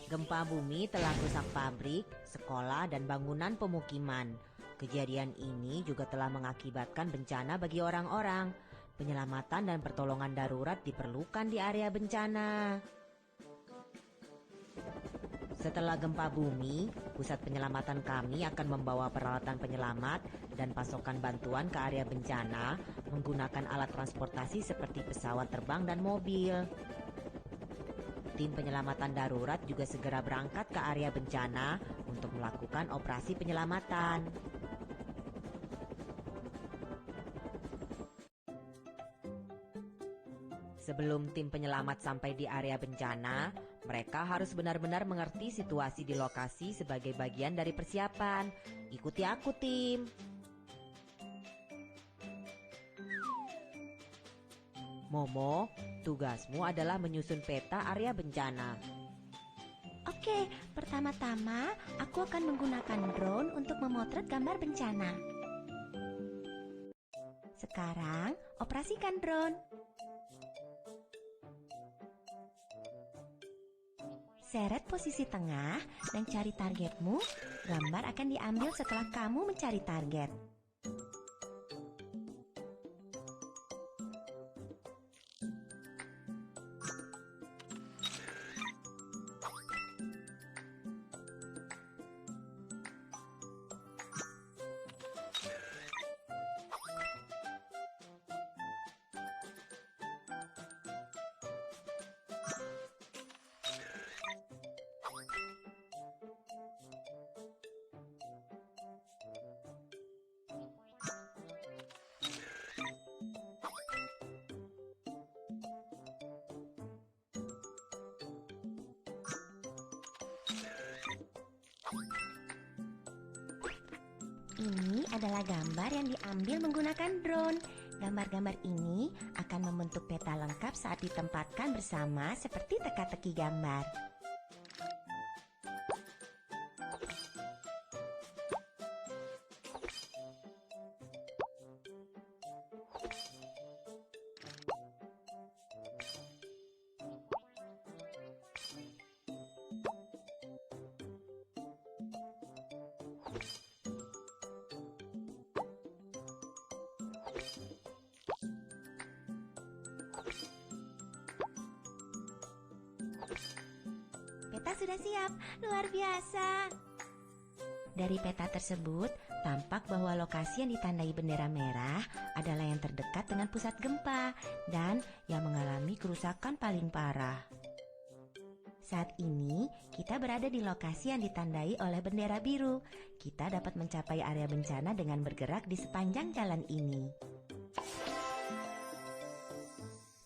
Gempa bumi telah merusak pabrik, sekolah, dan bangunan pemukiman. Kejadian ini juga telah mengakibatkan bencana bagi orang-orang. Penyelamatan dan pertolongan darurat diperlukan di area bencana. Setelah gempa bumi, pusat penyelamatan kami akan membawa peralatan penyelamat dan pasokan bantuan ke area bencana menggunakan alat transportasi seperti pesawat terbang dan mobil. Tim penyelamatan darurat juga segera berangkat ke area bencana untuk melakukan operasi penyelamatan. Sebelum tim penyelamat sampai di area bencana, mereka harus benar-benar mengerti situasi di lokasi sebagai bagian dari persiapan. Ikuti aku, tim. Momo, tugasmu adalah menyusun peta area bencana. Oke, pertama-tama aku akan menggunakan drone untuk memotret gambar bencana. Sekarang, operasikan drone. Seret posisi tengah dan cari targetmu. Gambar akan diambil setelah kamu mencari target. Ini adalah gambar yang diambil menggunakan drone. Gambar-gambar ini akan membentuk peta lengkap saat ditempatkan bersama seperti teka-teki gambar. Peta sudah siap, luar biasa. Dari peta tersebut, tampak bahwa lokasi yang ditandai bendera merah adalah yang terdekat dengan pusat gempa dan yang mengalami kerusakan paling parah. Saat ini, kita berada di lokasi yang ditandai oleh bendera biru. Kita dapat mencapai area bencana dengan bergerak di sepanjang jalan ini.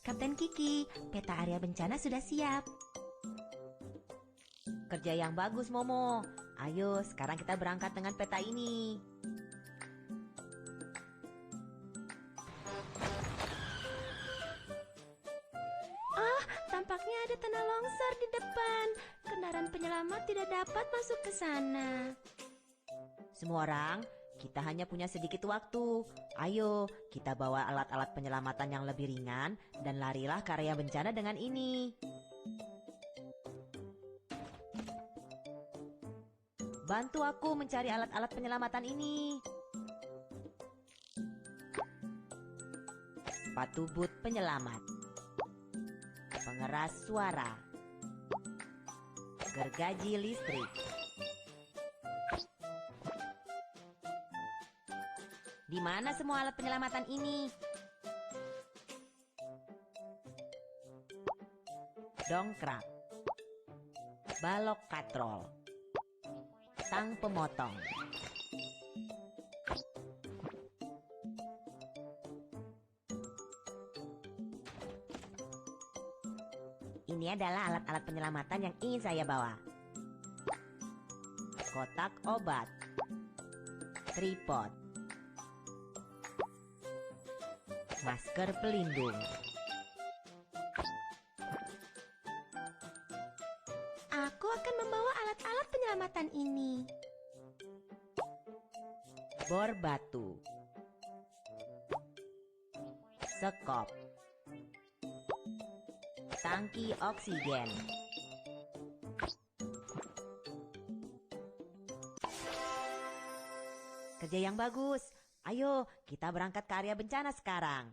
Kapten Kiki, peta area bencana sudah siap. Kerja yang bagus, Momo. Ayo, sekarang kita berangkat dengan peta ini. Tampaknya ada tanah longsor di depan. Kendaraan penyelamat tidak dapat masuk ke sana. Semua orang, kita hanya punya sedikit waktu. Ayo, kita bawa alat-alat penyelamatan yang lebih ringan dan larilah ke area bencana dengan ini. Bantu aku mencari alat-alat penyelamatan ini. Sepatu boot penyelamat, pengeras suara, gergaji listrik. Di mana semua alat penyelamatan ini? Dongkrak, balok katrol, tang pemotong. Ini adalah alat-alat penyelamatan yang ingin saya bawa. Kotak obat, tripod, masker pelindung. Aku akan membawa alat-alat penyelamatan ini. Bor batu, sekop, tangki oksigen, kerja yang bagus. Ayo, kita berangkat ke area bencana sekarang.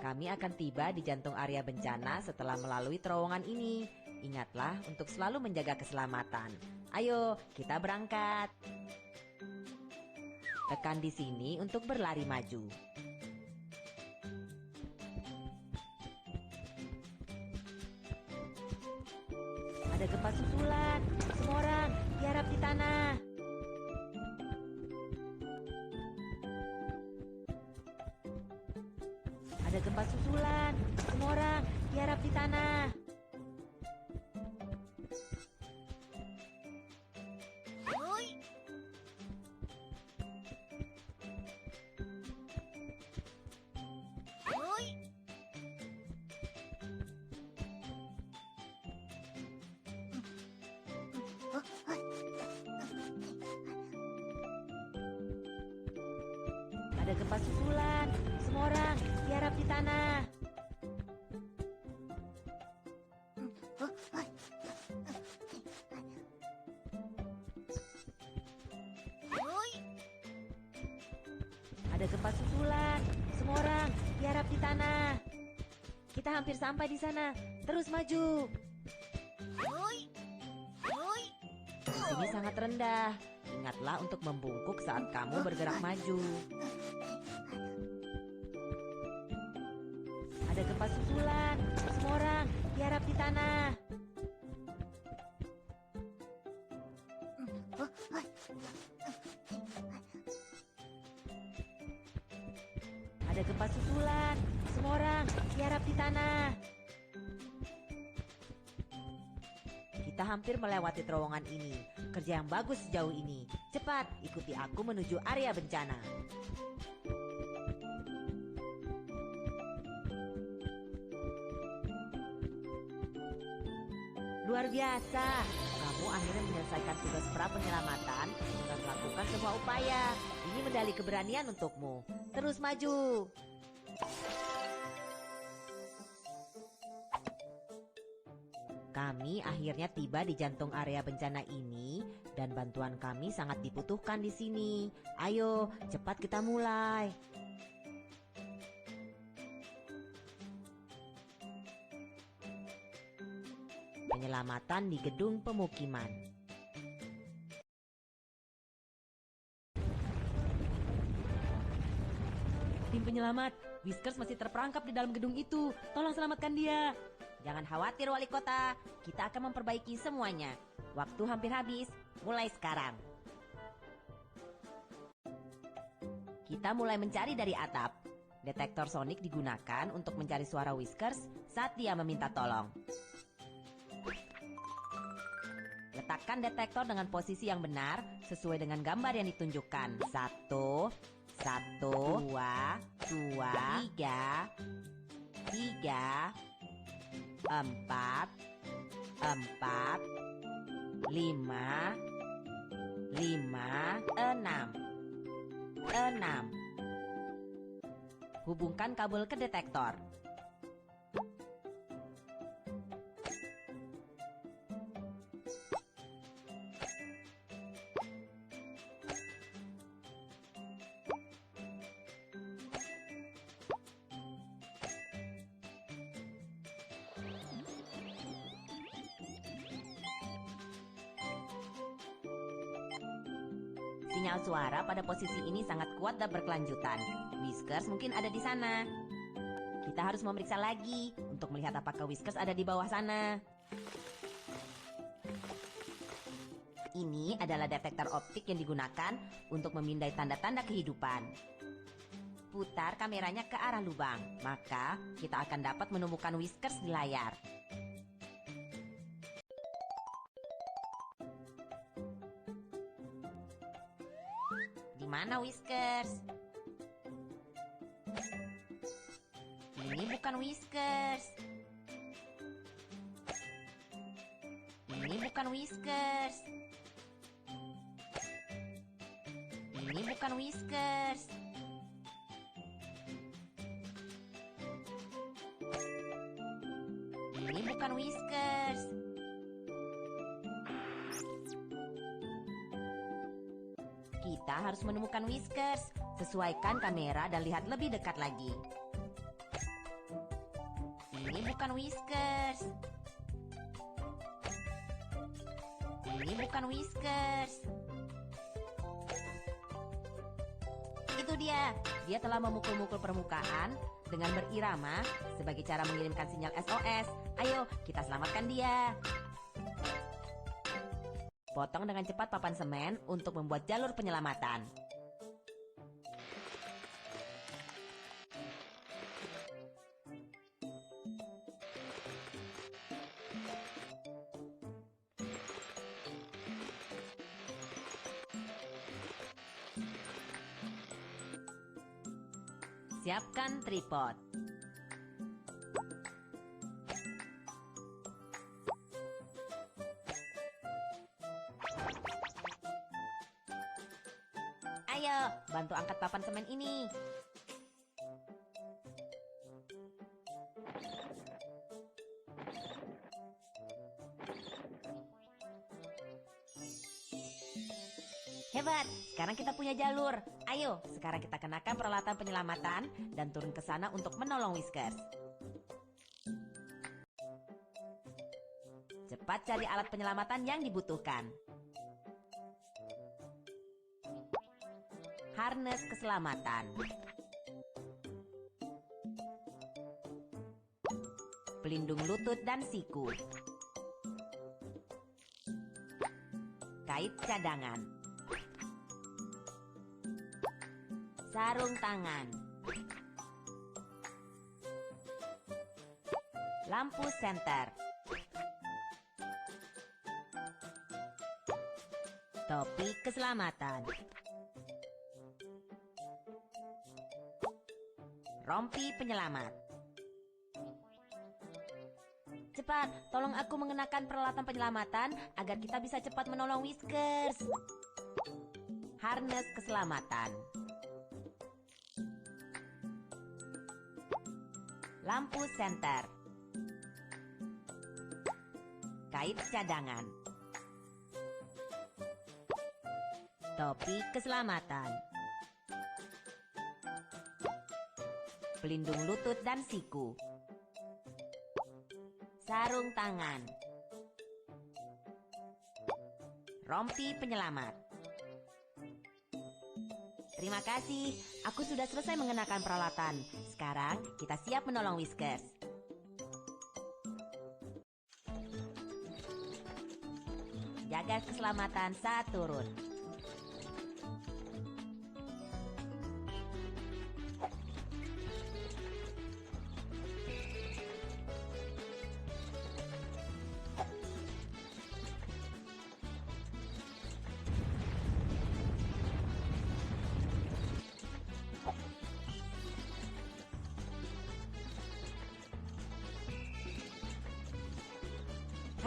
Kami akan tiba di jantung area bencana setelah melalui terowongan ini. Ingatlah untuk selalu menjaga keselamatan. Ayo, kita berangkat. Tekan di sini untuk berlari maju. Ada gempa susulan. Semua orang tiarap di tanah. Ada gempa susulan. Semua orang tiarap di tanah. Ada gempa susulan. Semua orang tiarap di tanah. Ada gempa susulan. Semua orang tiarap di tanah. Kita hampir sampai di sana. Terus maju. Di sini sangat rendah. Ingatlah untuk membungkuk saat kamu bergerak maju. Ada gempa susulan. Semua orang tiarap di tanah. Ada gempa susulan. Semua orang tiarap di tanah. Kita hampir melewati terowongan ini. Kerja yang bagus sejauh ini. Cepat, ikuti aku menuju area bencana. Luar biasa. Kamu akhirnya menyelesaikan tugas pra penyelamatan dengan melakukan semua upaya. Ini medali keberanian untukmu. Terus maju. Kami akhirnya tiba di jantung area bencana ini dan bantuan kami sangat dibutuhkan di sini. Ayo, cepat kita mulai. Penyelamatan di gedung pemukiman. Tim penyelamat, Whiskers masih terperangkap di dalam gedung itu. Tolong selamatkan dia. Jangan khawatir wali kota, kita akan memperbaiki semuanya. Waktu hampir habis, mulai sekarang. Kita mulai mencari dari atap. Detektor sonik digunakan untuk mencari suara Whiskers saat dia meminta tolong. Letakkan detektor dengan posisi yang benar sesuai dengan gambar yang ditunjukkan. 1, 2, 3, 4, 5, 6. Hubungkan kabel ke detektor. Sinyal suara pada posisi ini sangat kuat dan berkelanjutan. Whiskers mungkin ada di sana. Kita harus memeriksa lagi untuk melihat apakah Whiskers ada di bawah sana. Ini adalah detektor optik yang digunakan untuk memindai tanda-tanda kehidupan. Putar kameranya ke arah lubang, maka kita akan dapat menemukan Whiskers di layar. Di mana Whiskers? Ini bukan Whiskers. Ini bukan Whiskers. Ini bukan Whiskers. menemukan Whiskers. Kita harus menemukan Whiskers. Sesuaikan kamera dan lihat lebih dekat lagi. Ini bukan Whiskers. Ini bukan Whiskers. Itu dia. Dia telah memukul-mukul permukaan dengan berirama sebagai cara mengirimkan sinyal SOS. Ayo, kita selamatkan dia. Potong dengan cepat papan semen untuk membuat jalur penyelamatan. Siapkan tripod. Ayo, bantu angkat papan semen ini. Hebat, sekarang kita punya jalur. Ayo, sekarang kita kenakan peralatan penyelamatan dan turun ke sana untuk menolong Whiskers. Cepat cari alat penyelamatan yang dibutuhkan. Harness keselamatan. Pelindung lutut dan siku. Kait cadangan. Sarung tangan. Lampu senter. Topi keselamatan. Rompi penyelamat. Cepat, tolong aku mengenakan peralatan penyelamatan agar kita bisa cepat menolong Whiskers. Harness keselamatan. Lampu senter. Kait cadangan. Topi keselamatan. Pelindung lutut dan siku. Sarung tangan. Rompi penyelamat. Terima kasih, aku sudah selesai mengenakan peralatan. Sekarang kita siap menolong Whiskers. Jaga keselamatan saat turun.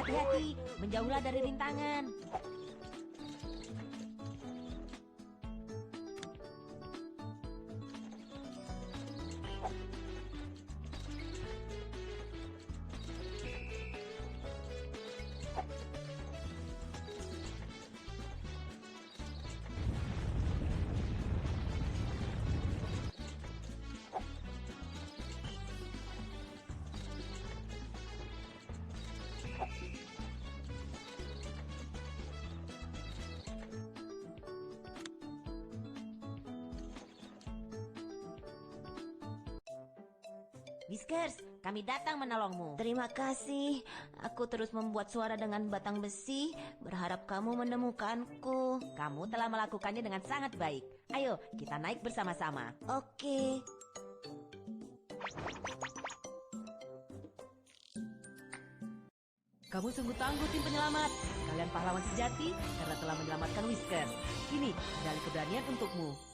Hati-hati, menjauhlah dari rintangan. Whiskers, kami datang menolongmu. Terima kasih. Aku terus membuat suara dengan batang besi, berharap kamu menemukanku. Kamu telah melakukannya dengan sangat baik. Ayo, kita naik bersama-sama. Oke. Kamu sungguh tangguh, tim penyelamat. Kalian pahlawan sejati karena telah menyelamatkan Whiskers. Ini medali keberanian untukmu.